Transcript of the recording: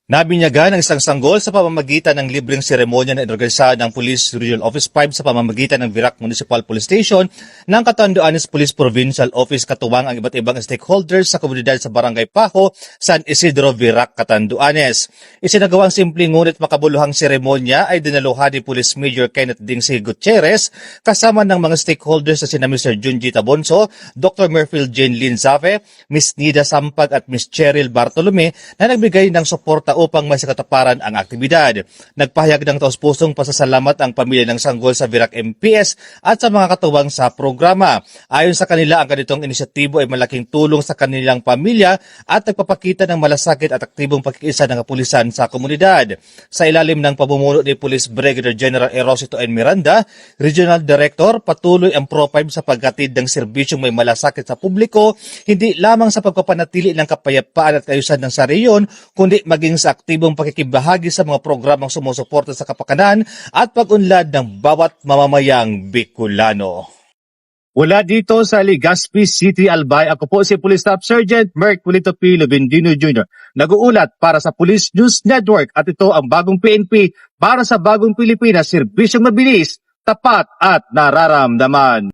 Nabinyagan ang isang sanggol sa pamamagitan ng libreng seremonya na inorganisada ng Police Regional Office 5 sa pamamagitan ng Virac Municipal Police Station ng Catanduanes Police Provincial Office katuwang ang iba't ibang stakeholders sa komunidad sa Barangay Pajo, San Isidro, Virac, Catanduanes. Isinagawa ang simpleng ngunit makabuluhang seremonya ay dinaluhan ni Police Major Kenneth Dingsy Gutierrez kasama ng mga stakeholders na sina Mr. Junji Tabonso, Dr. Merfil Jane Linzave, Ms. Nida Sampag at Ms. Cheryl Bartolome na nagbigay ng suporta upang may sakatuparan ang aktibidad. Nagpahayag ng taus-pusong pasasalamat ang pamilya ng sanggol sa Virac MPS at sa mga katuwang sa programa. Ayon sa kanila, ang ganitong inisyatibo ay malaking tulong sa kanilang pamilya at nagpapakita ng malasakit at aktibong pakikiisa ng kapulisan sa komunidad. Sa ilalim ng pamumuno ni Police Brigadier General Erosito N. Miranda, Regional Director, patuloy ang Pro5 sa paghatid ng serbisyong may malasakit sa publiko, hindi lamang sa pagpapanatili ng kapayapaan at kaayusan ng sa rehiyon, kundi maging sa aktibong pakikibahagi sa mga programang sumusuporta sa kapakanan at pag-unlad ng bawat mamamayang Bicolano. Mula dito sa Legazpi City, Albay, ako po si Police Staff Sergeant Merc Wilito P. Lubendino Jr. Nag-uulat para sa Police News Network at ito ang bagong PNP para sa bagong Pilipinas, serbisyong mabilis, tapat at nararamdaman.